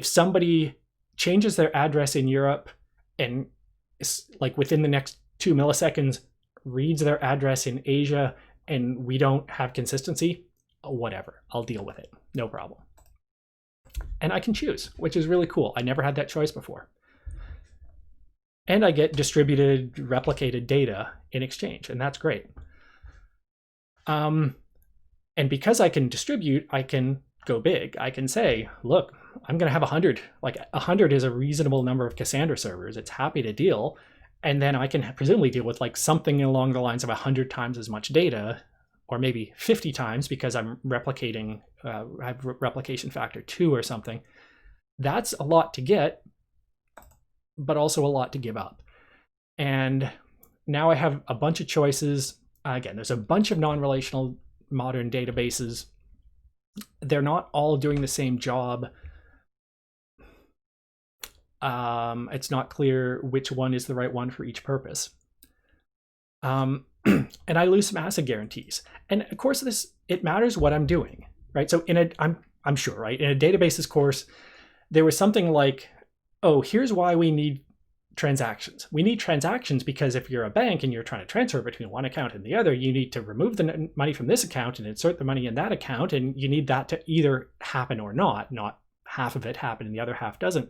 somebody changes their address in Europe and like within the next 2 milliseconds reads their address in Asia and we don't have consistency, whatever, I'll deal with it, no problem. And I can choose, which is really cool. I never had that choice before. And I get distributed, replicated data in exchange, and that's great. And because I can distribute, I can go big. I can say, look, I'm going to have 100. Like 100 is a reasonable number of Cassandra servers. It's happy to deal. And then I can presumably deal with like something along the lines of 100 times as much data, or maybe 50 times because I'm replicating, I have replication factor 2 or something. That's a lot to get, but also a lot to give up. And now I have a bunch of choices. Again, there's a bunch of non-relational modern databases. They're not all doing the same job. It's not clear which one is the right one for each purpose. And I lose some asset guarantees. And of course, it matters what I'm doing, right? So I'm sure, right? In a databases course, there was something like, oh, here's why we need transactions. We need transactions because if you're a bank and you're trying to transfer between one account and the other, you need to remove the money from this account and insert the money in that account, and you need that to either happen or not half of it happen and the other half doesn't.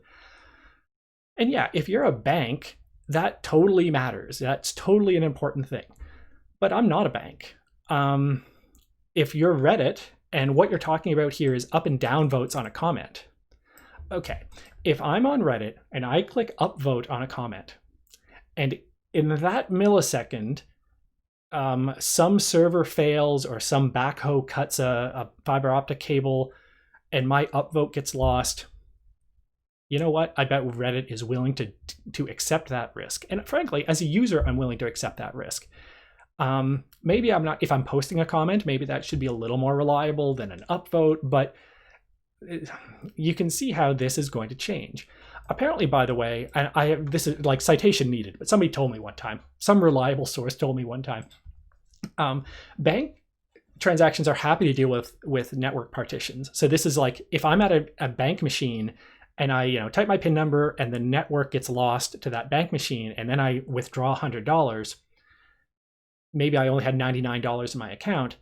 And yeah, if you're a bank, that totally matters. That's totally an important thing. But I'm not a bank. If you're Reddit and what you're talking about here is up and down votes on a comment, okay, if I'm on Reddit and I click upvote on a comment, and in that millisecond, some server fails or some backhoe cuts a fiber optic cable and my upvote gets lost, you know what? I bet Reddit is willing to accept that risk. And frankly, as a user, I'm willing to accept that risk. Maybe I'm not, if I'm posting a comment, maybe that should be a little more reliable than an upvote, but you can see how this is going to change. Apparently, by the way, this is like citation needed, but somebody told me one time, some reliable source told me one time, bank transactions are happy to deal with network partitions. So this is like, if I'm at a bank machine and I type my PIN number and the network gets lost to that bank machine, and then I withdraw $100, maybe I only had $99 in my account.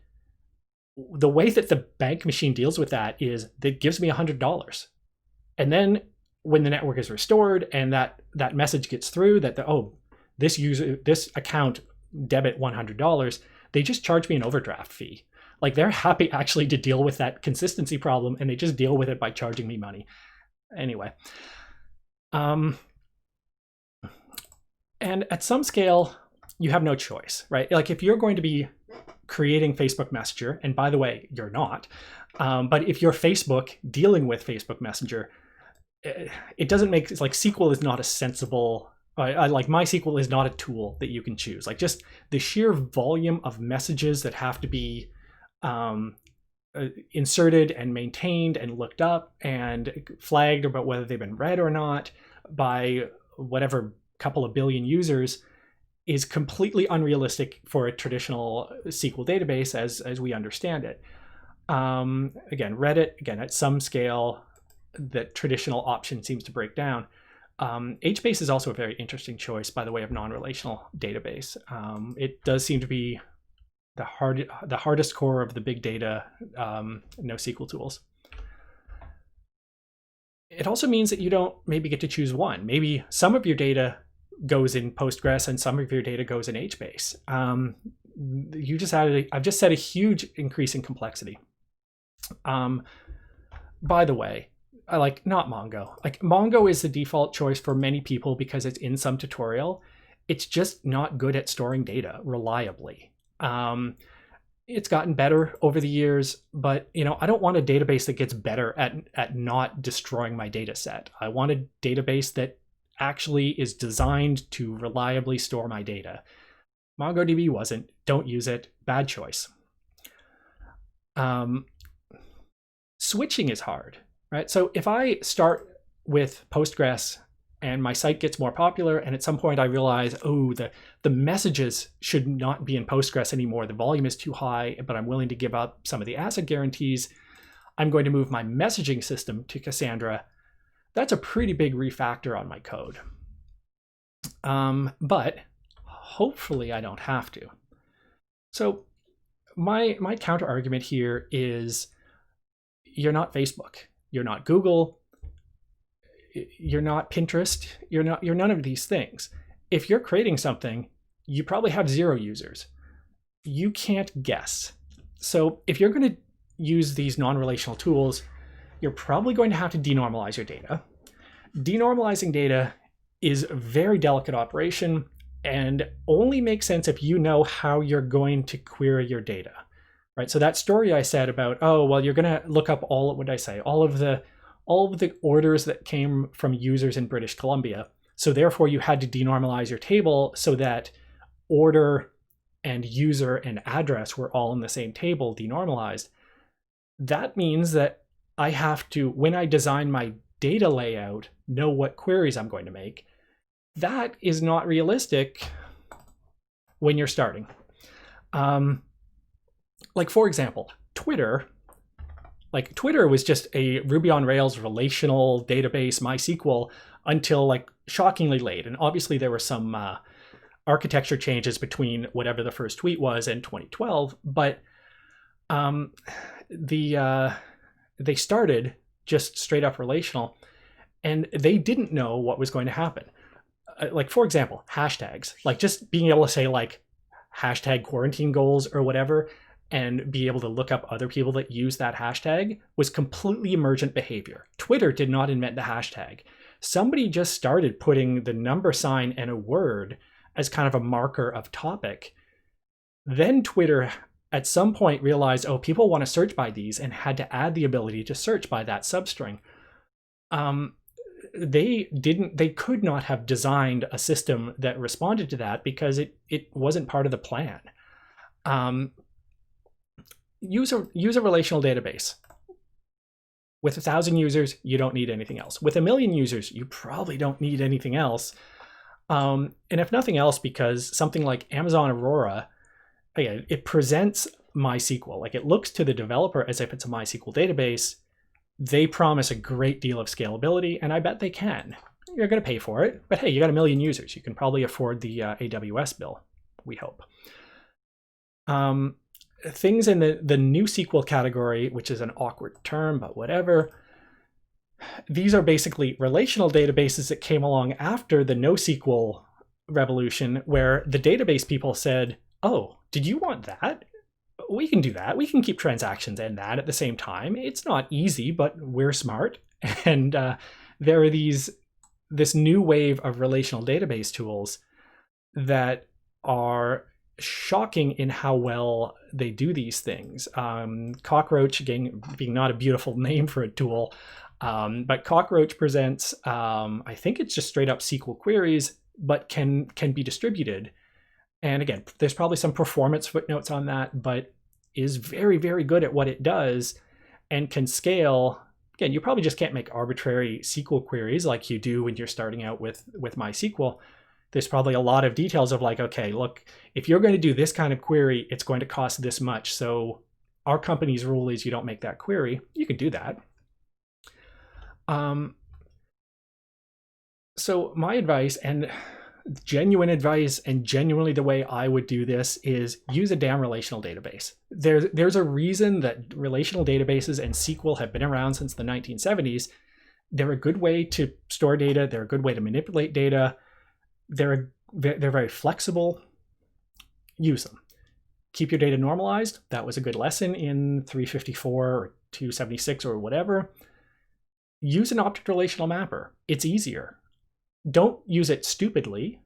The way that the bank machine deals with that is it gives me $100. And then when the network is restored and that message gets through that this account debit $100, they just charge me an overdraft fee. Like, they're happy actually to deal with that consistency problem, and they just deal with it by charging me money. Anyway, and at some scale, you have no choice, right? Like, if you're going to be creating Facebook Messenger, and by the way, you're not, but if you're Facebook dealing with Facebook Messenger, it doesn't make, like, SQL is not a sensible, like MySQL is not a tool that you can choose. Like, just the sheer volume of messages that have to be inserted and maintained and looked up and flagged about whether they've been read or not by whatever couple of billion users is completely unrealistic for a traditional SQL database as we understand it. Again, Reddit, again, at some scale, that traditional option seems to break down. HBase is also a very interesting choice by the way of non-relational database. It does seem to be the hardest core of the big data NoSQL tools. It also means that you don't maybe get to choose one. Maybe some of your data goes in Postgres and some of your data goes in HBase. I've just set a huge increase in complexity. By the way, I like not Mongo. Like, Mongo is the default choice for many people because it's in some tutorial. It's just not good at storing data reliably. It's gotten better over the years, but I don't want a database that gets better at not destroying my data set. I want a database that actually is designed to reliably store my data. MongoDB wasn't. Don't use it. Bad choice. Switching is hard, right? So if I start with Postgres and my site gets more popular, and at some point I realize, oh, the messages should not be in Postgres anymore. The volume is too high, but I'm willing to give up some of the ACID guarantees. I'm going to move my messaging system to Cassandra. That's a pretty big refactor on my code. But hopefully I don't have to. So my counter argument here is, you're not Facebook, you're not Google, you're not Pinterest, you're none of these things. If you're creating something, you probably have 0 users. You can't guess. So if you're going to use these non-relational tools, you're probably going to have to denormalize your data. Denormalizing data is a very delicate operation and only makes sense if you know how you're going to query your data, right? So that story I said about, oh, well, you're going to look up all of the orders that came from users in British Columbia. So therefore you had to denormalize your table so that order and user and address were all in the same table, denormalized. That means that I have to, when I design my data layout, know what queries I'm going to make. That is not realistic when you're starting. Like, for example, Twitter was just a Ruby on Rails relational database, MySQL, until like shockingly late. And obviously there were some architecture changes between whatever the first tweet was and 2012, but they started just straight up relational, and they didn't know what was going to happen. Like, for example, hashtags, like just being able to say like hashtag quarantine goals or whatever, and be able to look up other people that use that hashtag was completely emergent behavior. Twitter did not invent the hashtag. Somebody just started putting the number sign and a word as kind of a marker of topic. Then Twitter at some point realized, oh, people want to search by these, and had to add the ability to search by that substring. they could not have designed a system that responded to that because it wasn't part of the plan. Use a relational database. With 1,000 users, you don't need anything else. With 1 million users, you probably don't need anything else. And if nothing else, because something like Amazon Aurora, again, it presents MySQL. Like, it looks to the developer as if it's a MySQL database. They promise a great deal of scalability, and I bet they can. You're going to pay for it, but hey, you got 1 million users. You can probably afford the AWS bill, we hope. Things in the NewSQL category, which is an awkward term, but whatever. These are basically relational databases that came along after the NoSQL revolution, where the database people said, oh, did you want that? We can do that. We can keep transactions and that at the same time. It's not easy, but we're smart. And there are this new wave of relational database tools that are shocking in how well they do these things. Cockroach, again, being not a beautiful name for a tool, but Cockroach presents, I think it's just straight up SQL queries, but can be distributed. And again, there's probably some performance footnotes on that, but is very, very good at what it does and can scale. Again, you probably just can't make arbitrary SQL queries like you do when you're starting out with MySQL. There's probably a lot of details of like, okay, look, if you're going to do this kind of query, it's going to cost this much. So our company's rule is you don't make that query. You can do that. So my advice, and genuine advice, and genuinely the way I would do this, is use a damn relational database. There's a reason that relational databases and SQL have been around since the 1970s. They're a good way to store data. They're a good way to manipulate data. They're very flexible. Use them. Keep your data normalized. That was a good lesson in 354 or 276 or whatever. Use an object relational mapper. It's easier. Don't use it stupidly.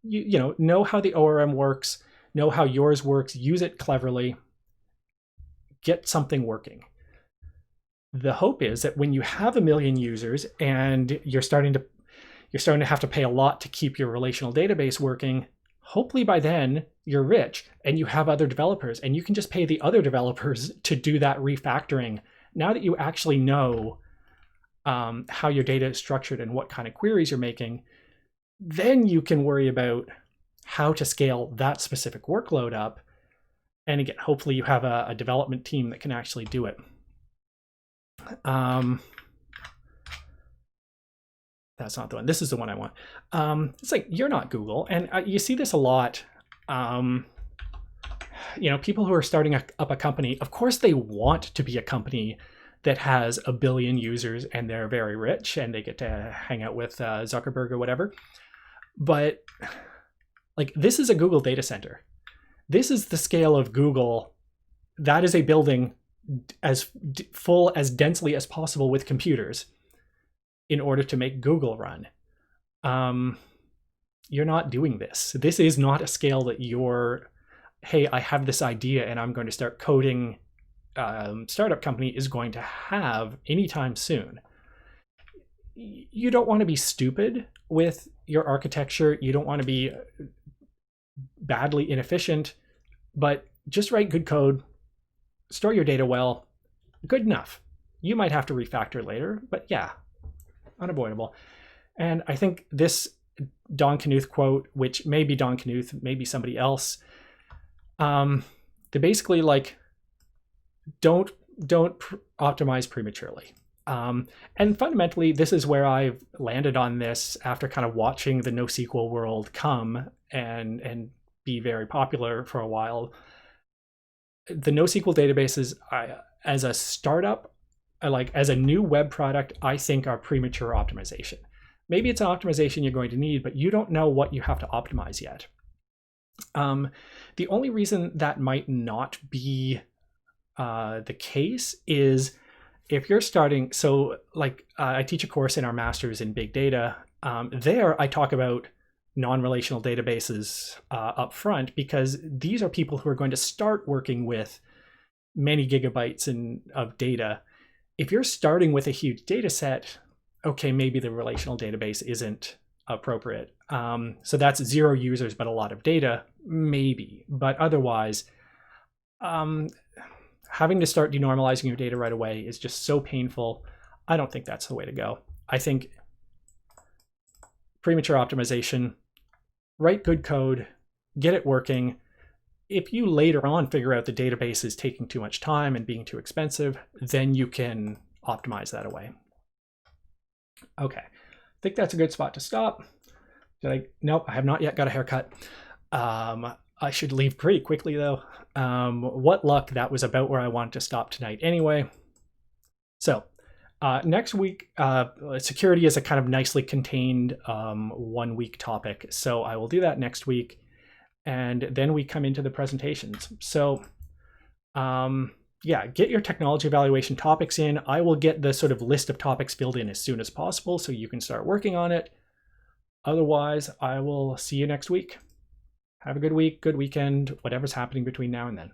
You know how the ORM works, know how yours works, use it cleverly. Get something working. The hope is that when you have 1 million users and you're starting to have to pay a lot to keep your relational database working, hopefully by then you're rich and you have other developers and you can just pay the other developers to do that refactoring. Now that you actually know how your data is structured and what kind of queries you're making, then you can worry about how to scale that specific workload up. And again, hopefully you have a development team that can actually do it. That's not the one. This is the one I want. It's like, you're not Google. And you see this a lot. People who are starting up a company, of course they want to be a company that has 1 billion users and they're very rich and they get to hang out with Zuckerberg or whatever. But like, this is a Google data center. This is the scale of Google. That is a building as full, as densely as possible with computers in order to make Google run. You're not doing this. This is not a scale that hey, I have this idea and I'm going to start coding startup company is going to have anytime soon. You don't want to be stupid with your architecture. You don't want to be badly inefficient, but just write good code, store your data well, good enough. You might have to refactor later, but yeah, unavoidable. And I think this Don Knuth quote, which may be Don Knuth, maybe somebody else, they basically like, don't optimize prematurely. And fundamentally, this is where I've landed on this after kind of watching the NoSQL world come and be very popular for a while. The NoSQL databases, as a startup, as a new web product, I think are premature optimization. Maybe it's an optimization you're going to need, but you don't know what you have to optimize yet. The only reason that might not be the case is if you're starting, so like I teach a course in our master's in big data. There I talk about non-relational databases up front, because these are people who are going to start working with many gigabytes of data. If you're starting with a huge data set, okay, maybe the relational database isn't appropriate. So that's 0 users, but a lot of data, maybe. But otherwise, having to start denormalizing your data right away is just so painful. I don't think that's the way to go. I think premature optimization, write good code, get it working. If you later on figure out the database is taking too much time and being too expensive, then you can optimize that away. Okay, I think that's a good spot to stop. Nope, I have not yet got a haircut. I should leave pretty quickly though. What luck, that was about where I wanted to stop tonight anyway. So next week, security is a kind of nicely contained 1 week topic. So I will do that next week. And then we come into the presentations. So yeah, get your technology evaluation topics in. I will get the sort of list of topics filled in as soon as possible so you can start working on it. Otherwise, I will see you next week. Have a good week, good weekend, whatever's happening between now and then.